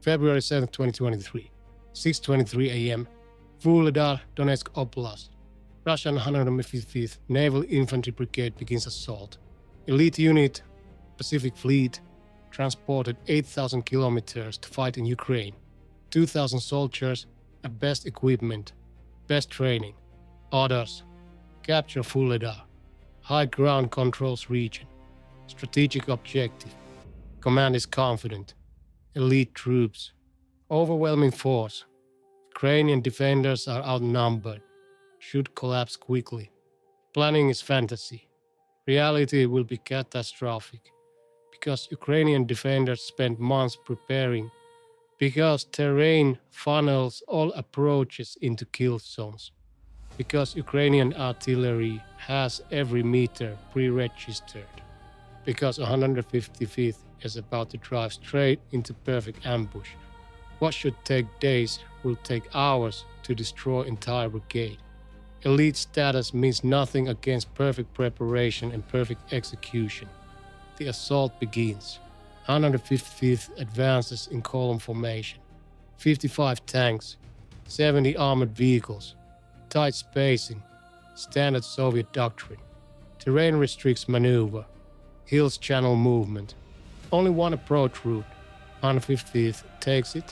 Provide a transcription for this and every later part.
February 7, 2023, 6:23 a.m., Vuhledar, Donetsk Oblast. Russian 155th Naval Infantry Brigade begins assault. Elite unit, Pacific Fleet, transported 8,000 kilometers to fight in Ukraine. 2,000 soldiers at best equipment, best training. Orders: capture Vuhledar. High ground controls region. Strategic objective. Command is confident. Elite troops. Overwhelming force. Ukrainian defenders are outnumbered. Should collapse quickly. Planning is fantasy. Reality will be catastrophic. Because Ukrainian defenders spent months preparing. Because terrain funnels all approaches into kill zones. Because Ukrainian artillery has every meter pre-registered. Because 155th is about to drive straight into perfect ambush. What should take days will take hours to destroy entire brigade. Elite status means nothing against perfect preparation and perfect execution. The assault begins. 155th advances in column formation. 55 tanks, 70 armored vehicles, tight spacing, standard Soviet doctrine. Terrain restricts maneuver, hills channel movement. Only one approach route. 155th takes it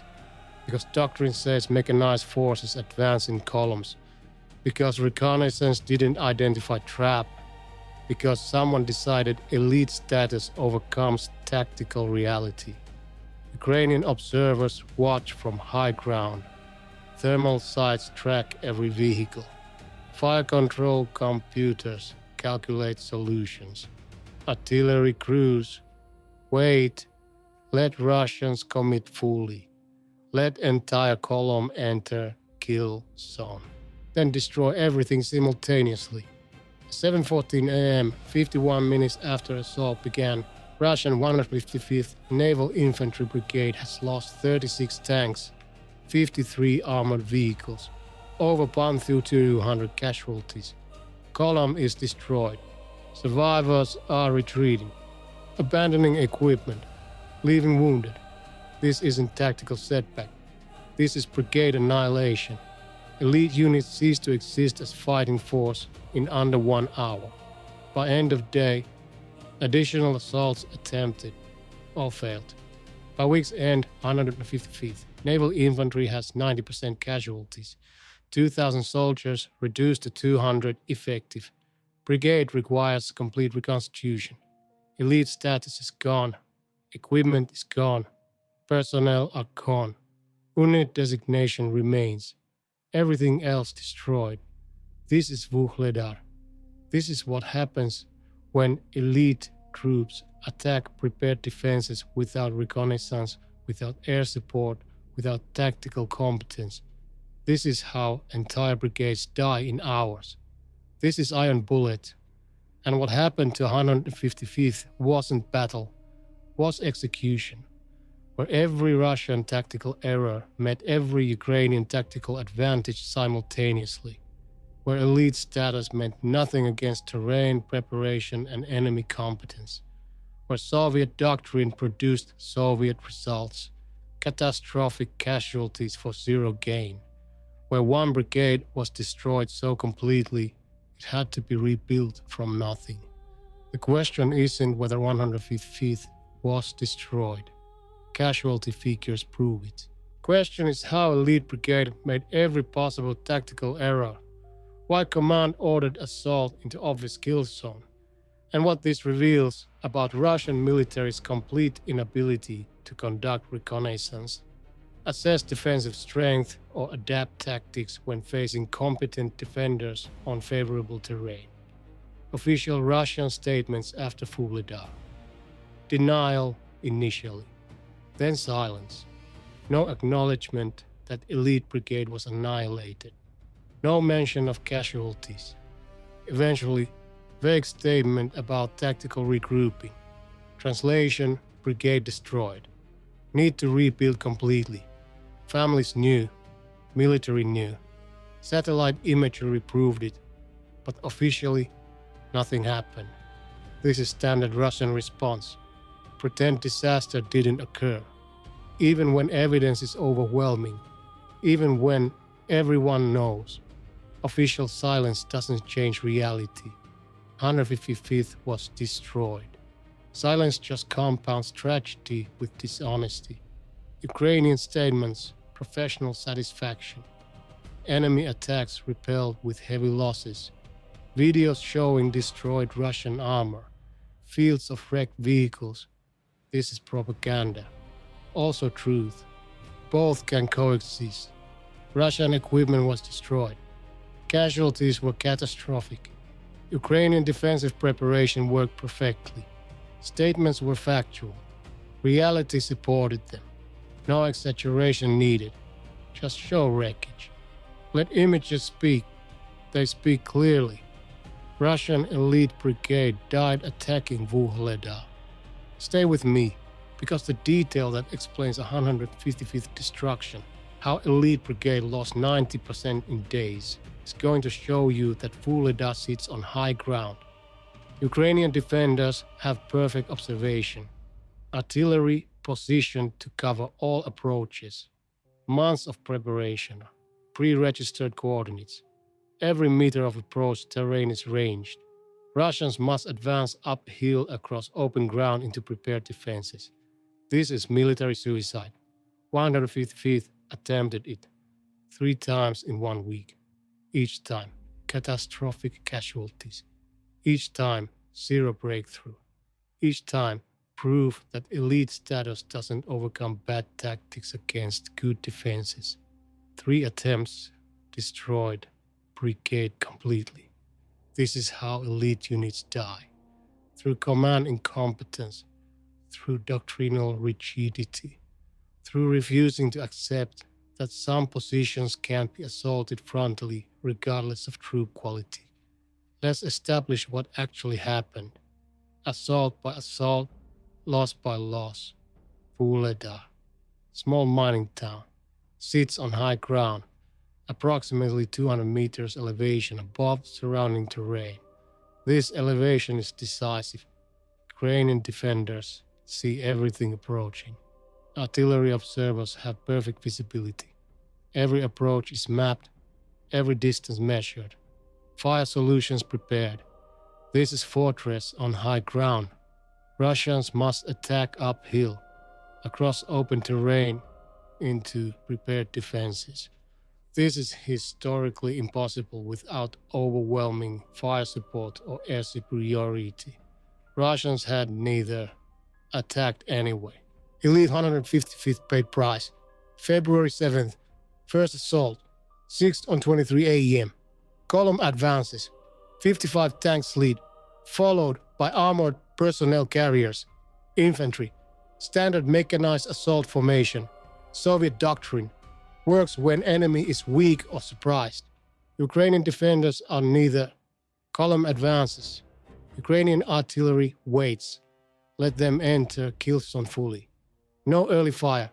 because doctrine says mechanized forces advance in columns, because reconnaissance didn't identify trap, because someone decided elite status overcomes tactical reality. Ukrainian observers watch from high ground. Thermal sights track every vehicle. Fire control computers calculate solutions. Artillery crews wait. Let Russians commit fully. Let entire column enter kill zone. Then destroy everything simultaneously. 7:14 a.m., 51 minutes after assault began, Russian 155th Naval Infantry Brigade has lost 36 tanks, 53 armored vehicles, over 1,200 casualties. Column is destroyed. Survivors are retreating, abandoning equipment, leaving wounded. This isn't tactical setback. This is brigade annihilation. Elite units cease to exist as fighting force in under 1 hour. By end of day, additional assaults attempted, all failed. By week's end, 155th Naval Infantry has 90% casualties. 2,000 soldiers reduced to 200 effective. Brigade requires complete reconstitution. Elite status is gone. Equipment is gone. Personnel are gone. Unit designation remains. Everything else destroyed. This is Vuhledar. This is what happens when elite troops attack prepared defenses without reconnaissance, without air support, without tactical competence. This is how entire brigades die in hours. This is Iron Bullet. And what happened to 155th wasn't battle, was execution, where every Russian tactical error met every Ukrainian tactical advantage simultaneously, where elite status meant nothing against terrain preparation and enemy competence, where Soviet doctrine produced Soviet results, catastrophic casualties for zero gain, where one brigade was destroyed so completely it had to be rebuilt from nothing. The question isn't whether 155th was destroyed. Casualty figures prove it. Question is how elite brigade made every possible tactical error, why command ordered assault into obvious kill zone, and what this reveals about Russian military's complete inability to conduct reconnaissance, assess defensive strength, or adapt tactics when facing competent defenders on favorable terrain. Official Russian statements after Vuhledar. Denial initially, then silence. No acknowledgement that elite brigade was annihilated. No mention of casualties. Eventually, vague statement about tactical regrouping. Translation: brigade destroyed. Need to rebuild completely. Families knew. Military knew. Satellite imagery proved it. But officially, nothing happened. This is standard Russian response. Pretend disaster didn't occur. even when evidence is overwhelming, even when everyone knows. Official silence doesn't change reality. 155th was destroyed. Silence just compounds tragedy with dishonesty. Ukrainian statements, professional satisfaction. Enemy attacks repelled with heavy losses. Videos showing destroyed Russian armor. Fields of wrecked vehicles. This is propaganda. Also truth. Both can coexist. Russian equipment was destroyed. Casualties were catastrophic. Ukrainian defensive preparation worked perfectly. Statements were factual. Reality supported them. No exaggeration needed. Just show wreckage. Let images speak. They speak clearly. Russian elite brigade died attacking Vuhledar. Stay with me, because the detail that explains 155th destruction, how elite brigade lost 90% in days, is going to show you that Vuhledar sits on high ground. Ukrainian defenders have perfect observation. Artillery positioned to cover all approaches. Months of preparation. Pre-registered coordinates. Every meter of approach terrain is ranged. Russians must advance uphill across open ground into prepared defenses. This is military suicide. 155th attempted it 3 times in 1 week. Each time, catastrophic casualties. Each time, zero breakthrough. Each time, proof that elite status doesn't overcome bad tactics against good defenses. 3 attempts, destroyed, brigade completely. This is how elite units die. Through command incompetence, through doctrinal rigidity, through refusing to accept that some positions can't be assaulted frontally regardless of troop quality. Let's establish what actually happened. Assault by assault, loss by loss. Vuhledar, small mining town, sits on high ground, approximately 200 meters elevation above surrounding terrain. This elevation is decisive. Ukrainian defenders see everything approaching. Artillery observers have perfect visibility. Every approach is mapped, every distance measured. Fire solutions prepared. This is fortress on high ground. Russians must attack uphill, across open terrain, into prepared defenses. This is historically impossible without overwhelming fire support or air superiority. Russians had neither. Attacked anyway. Elite 155th paid price. February 7th, first assault, 6:23 a.m. Column advances. 55 tanks lead, followed by armored personnel carriers. Infantry. Standard mechanized assault formation. Soviet doctrine. Works when enemy is weak or surprised. Ukrainian defenders are neither. Column advances. Ukrainian artillery waits. Let them enter kill zone fully. No early fire.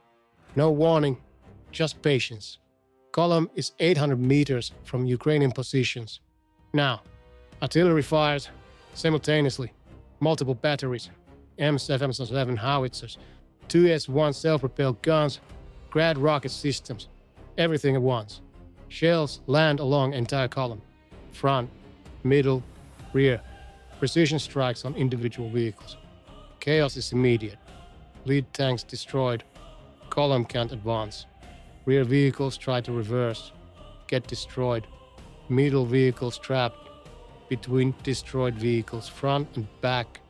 No warning. Just patience. Column is 800 meters from Ukrainian positions. Now, artillery fires simultaneously. Multiple batteries. M777 howitzers. 2S-1 self-propelled guns. Grad rocket systems. Everything at once. Shells land along entire column. Front, middle, rear. Precision strikes on individual vehicles. Chaos is immediate. Lead tanks destroyed. Column can't advance. Rear vehicles try to reverse. Get destroyed. Middle vehicles trapped. Between destroyed vehicles, front and back.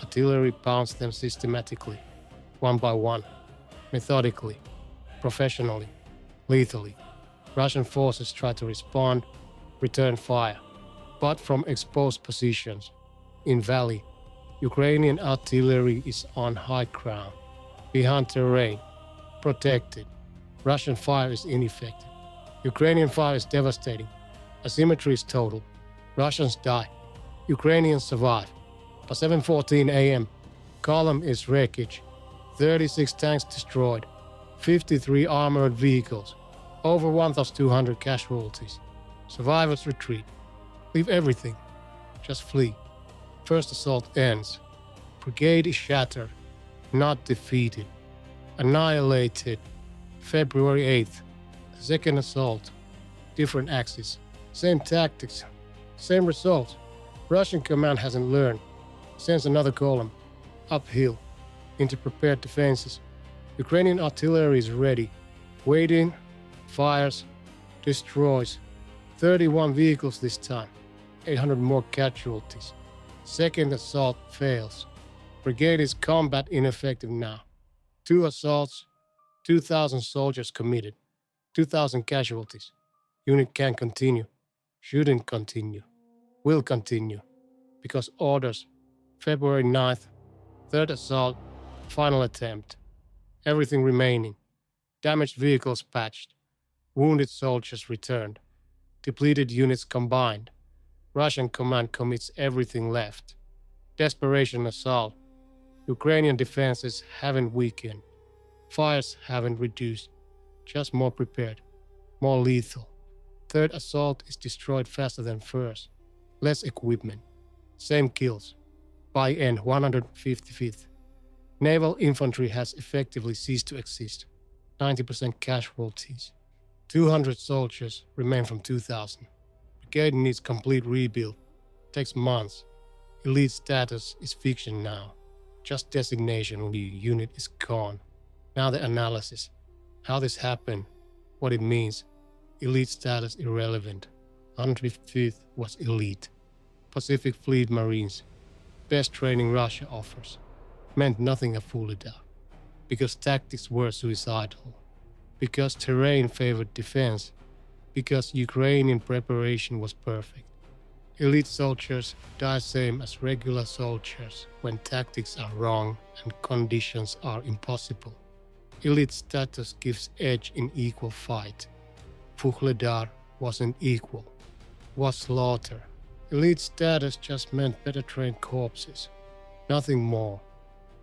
Artillery pounds them systematically. One by one. Methodically. Professionally. Lethally. Russian forces try to respond. Return fire. But from exposed positions. In valley. Ukrainian artillery is on high ground, behind terrain, protected. Russian fire is ineffective. Ukrainian fire is devastating. Asymmetry is total. Russians die. Ukrainians survive. By 7:14 a.m., column is wreckage. 36 tanks destroyed. 53 armored vehicles. Over 1,200 casualties. Survivors retreat. Leave everything. Just flee. First assault ends. Brigade is shattered, not defeated. Annihilated, February 8th. Second assault. Different axis. Same tactics. Same result. Russian command hasn't learned. Sends another column. Uphill. Into prepared defenses. Ukrainian artillery is ready. Waiting. Fires. Destroys. 31 vehicles this time. 800 more casualties. Second assault fails. Brigade is combat ineffective now. 2 assaults. 2,000 soldiers committed. 2,000 casualties. Unit can continue. Shouldn't continue. Will continue. Because orders. February 9th. Third assault. Final attempt. Everything remaining. Damaged vehicles patched. Wounded soldiers returned. Depleted units combined. Russian command commits everything left. Desperation assault. Ukrainian defenses haven't weakened. Fires haven't reduced. Just more prepared. More lethal. Third assault is destroyed faster than first. Less equipment. Same kills. By end 155th. Naval infantry has effectively ceased to exist. 90% casualties. 200 soldiers remain from 2,000. Brigade needs complete rebuild. Takes months. Elite status is fiction now. Just designation, the unit is gone. Now the analysis. How this happened. What it means. Elite status irrelevant. 155th was elite. Pacific Fleet Marines. Best training Russia offers. Meant nothing at Vuhledar. Because tactics were suicidal. Because terrain favored defense. Because Ukrainian preparation was perfect. Elite soldiers die same as regular soldiers when tactics are wrong and conditions are impossible. Elite status gives edge in equal fight. Vuhledar wasn't equal. Was slaughter. Elite status just meant better trained corpses. Nothing more.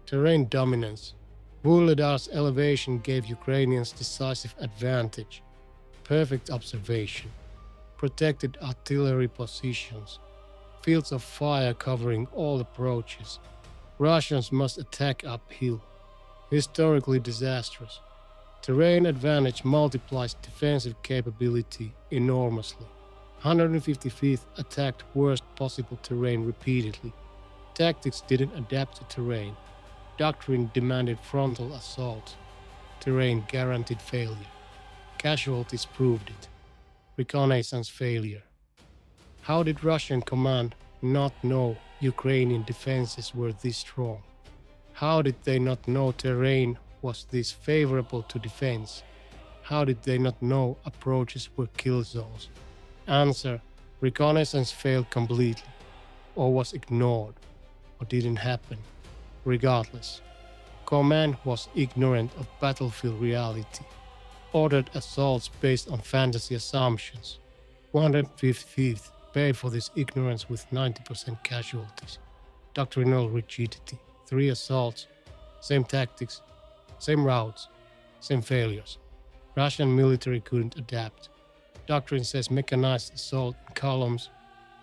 Terrain dominance. Vuhledar's elevation gave Ukrainians decisive advantage. Perfect observation. Protected artillery positions. Fields of fire covering all approaches. Russians must attack uphill. Historically disastrous. Terrain advantage multiplies defensive capability enormously. 155th attacked worst possible terrain repeatedly. Tactics didn't adapt to terrain. Doctrine demanded frontal assault. Terrain guaranteed failure. Casualties proved it. Reconnaissance failure. How did Russian command not know Ukrainian defenses were this strong? How did they not know terrain was this favorable to defense? How did they not know approaches were kill zones? Answer: reconnaissance failed completely, or was ignored, or didn't happen. Regardless, command was ignorant of battlefield reality. Ordered assaults based on fantasy assumptions. 155th paid for this ignorance with 90% casualties. Doctrinal rigidity. 3 assaults. Same tactics. Same routes. Same failures. Russian military couldn't adapt. Doctrine says mechanized assault in columns.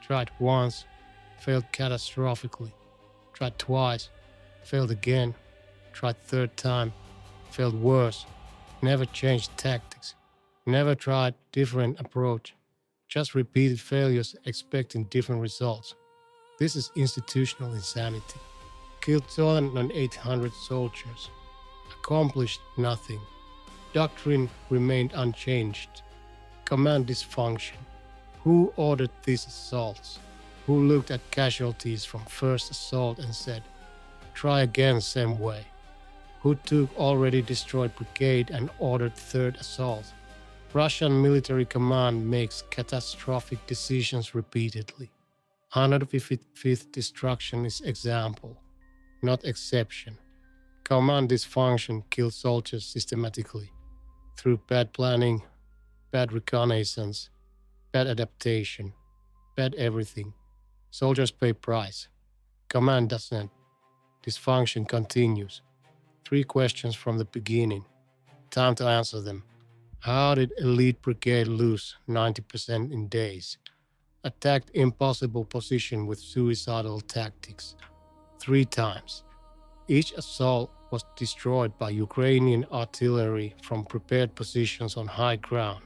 Tried once. Failed catastrophically. Tried twice. Failed again. Tried third time. Failed worse. Never changed tactics. Never tried different approach. Just repeated failures expecting different results. This is institutional insanity. Killed 2,800 soldiers. Accomplished nothing. Doctrine remained unchanged. Command dysfunction. Who ordered these assaults? Who looked at casualties from first assault and said, try again same way? Who took already destroyed brigade and ordered third assault? Russian military command makes catastrophic decisions repeatedly. 155th destruction is example, not exception. Command dysfunction kills soldiers systematically through bad planning, bad reconnaissance, bad adaptation, bad everything. Soldiers pay price. Command doesn't. Dysfunction continues. 3 questions from the beginning. Time to answer them. How did elite brigade lose 90% in days? Attacked impossible position with suicidal tactics. 3 times. Each assault was destroyed by Ukrainian artillery from prepared positions on high ground.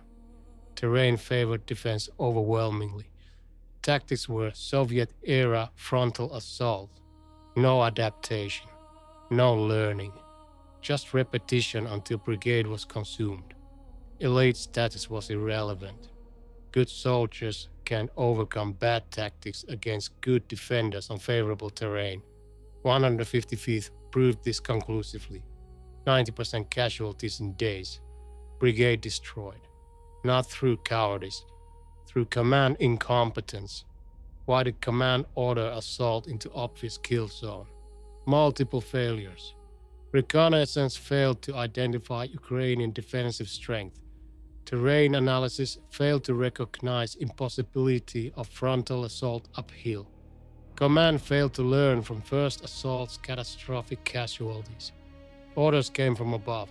Terrain favored defense overwhelmingly. Tactics were Soviet-era frontal assault. No adaptation, no learning, just repetition until Brigade was consumed. Elite status was irrelevant. Good soldiers can overcome bad tactics against good defenders on favorable terrain. 155th proved this conclusively. 90% casualties in days. Brigade destroyed. Not through cowardice, through command incompetence. Why did command order assault into obvious kill zone? Multiple failures. Reconnaissance failed to identify Ukrainian defensive strength. Terrain analysis failed to recognize impossibility of frontal assault uphill. Command failed to learn from first assault's catastrophic casualties. Orders came from above.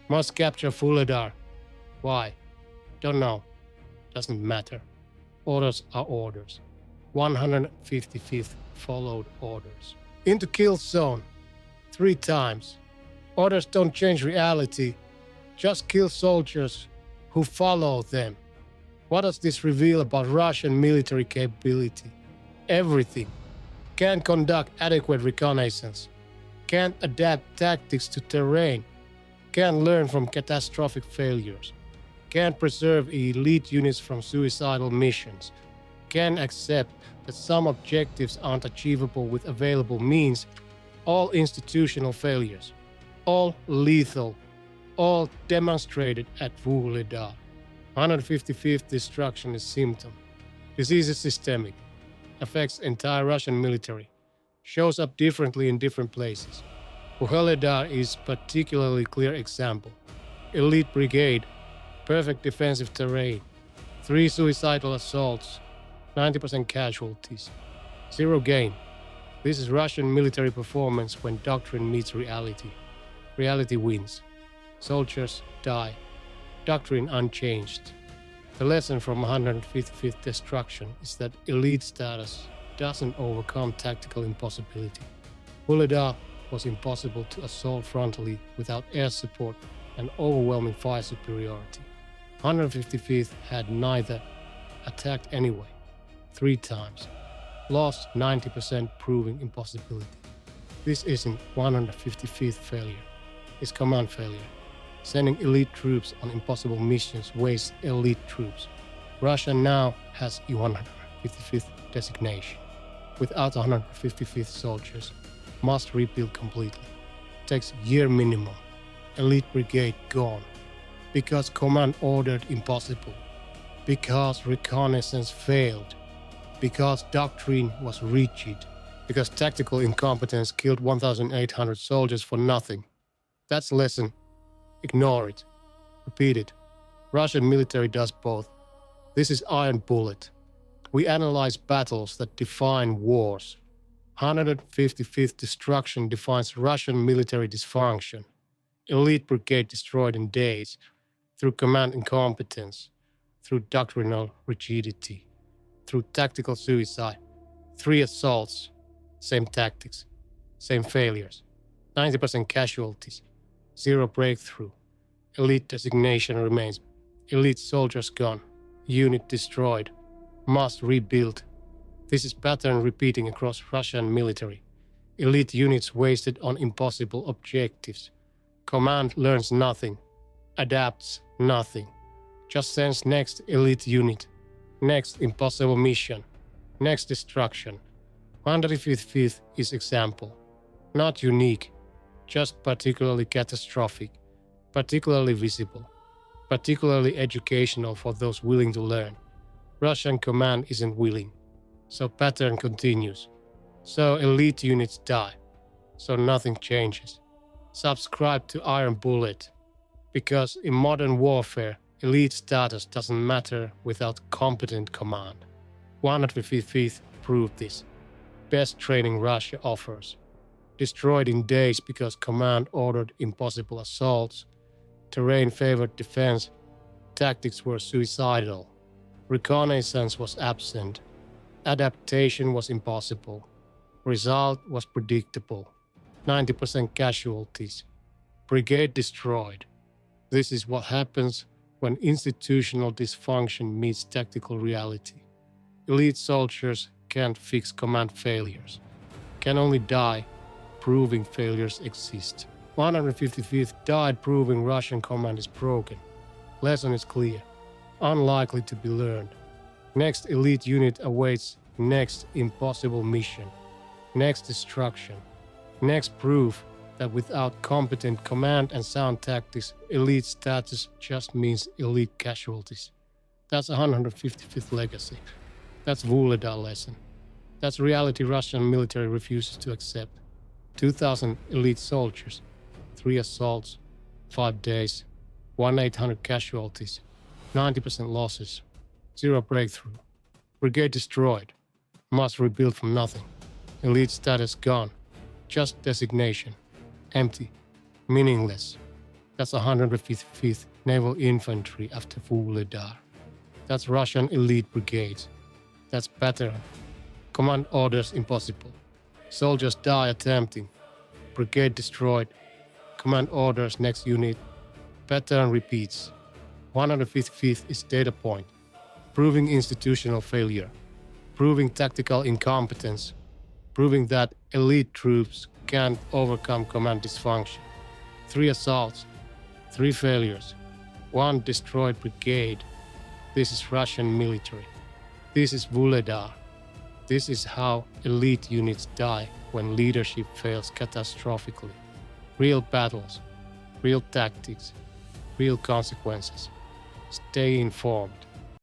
Must capture Vuhledar. Why? Don't know. Doesn't matter. Orders are orders. 155th followed orders. Into kill zone. 3 times. Orders don't change reality. Just kill soldiers who follow them. What does this reveal about Russian military capability? Everything. Can't conduct adequate reconnaissance. Can't adapt tactics to terrain. Can't learn from catastrophic failures. Can't preserve elite units from suicidal missions. Can't accept that some objectives aren't achievable with available means. All institutional failures. All lethal. All demonstrated at Vuhledar. 155th destruction is symptom. Disease is systemic. Affects entire Russian military. Shows up differently in different places. Vuhledar is particularly clear example. Elite brigade, perfect defensive terrain, 3 suicidal assaults, 90% casualties, 0 gain. This is Russian military performance when doctrine meets reality. Reality wins. Soldiers die. Doctrine unchanged. The lesson from 155th destruction is that elite status doesn't overcome tactical impossibility. Vuhledar was impossible to assault frontally without air support and overwhelming fire superiority. 155th had neither, attacked anyway, 3 times, lost 90% proving impossibility. This isn't 155th failure, it's command failure. Sending elite troops on impossible missions wastes elite troops. Russia now has a 155th designation. Without 155th soldiers, must rebuild completely. Takes year minimum. Elite brigade gone. Because command ordered impossible. Because reconnaissance failed. Because doctrine was rigid. Because tactical incompetence killed 1,800 soldiers for nothing. That's lesson. Ignore it. Repeat it. Russian military does both. This is iron bullet. We analyze battles that define wars. 155th destruction defines Russian military dysfunction. Elite brigade destroyed in days, through command incompetence, through doctrinal rigidity, through tactical suicide. 3 assaults, same tactics, same failures, 90% casualties, 0 breakthrough. Elite designation remains. Elite soldiers gone. Unit destroyed. Must rebuild. This is pattern repeating across Russian military. Elite units wasted on impossible objectives. Command learns nothing. Adapts nothing. Just sends next elite unit. Next impossible mission. Next destruction. 155th is example. Not unique. Just particularly catastrophic. Particularly visible. Particularly educational for those willing to learn. Russian command isn't willing. So pattern continues. So elite units die. So nothing changes. Subscribe to Iron Bullet. Because in modern warfare, elite status doesn't matter without competent command. 155th proved this. Best training Russia offers. Destroyed in days because command ordered impossible assaults. Terrain favored defense. Tactics were suicidal. Reconnaissance was absent. Adaptation was impossible. Result was predictable. 90% casualties. Brigade destroyed. This is what happens when institutional dysfunction meets tactical reality. Elite soldiers can't fix command failures, can only die proving failures exist. 155th died proving Russian command is broken. Lesson is clear, unlikely to be learned. Next elite unit awaits next impossible mission, next destruction, next proof that without competent command and sound tactics, elite status just means elite casualties. That's 155th legacy. That's Vuhledar lesson. That's reality Russian military refuses to accept. 2,000 elite soldiers, 3 assaults, 5 days, 1,800 casualties, 90% losses, 0 breakthrough. Brigade destroyed, must rebuild from nothing. Elite status gone, just designation, empty, meaningless. That's 155th Naval Infantry after Vuhledar. That's Russian elite brigades. That's pattern. Command orders impossible. Soldiers die attempting. Brigade destroyed. Command orders next unit. Pattern repeats. 155th is data point. Proving institutional failure. Proving tactical incompetence. Proving that elite troops can't overcome command dysfunction. 3 assaults. 3 failures. 1 destroyed brigade. This is Russian military. This is Vuhledar. This is how elite units die when leadership fails catastrophically. Real battles, real tactics, real consequences. Stay informed.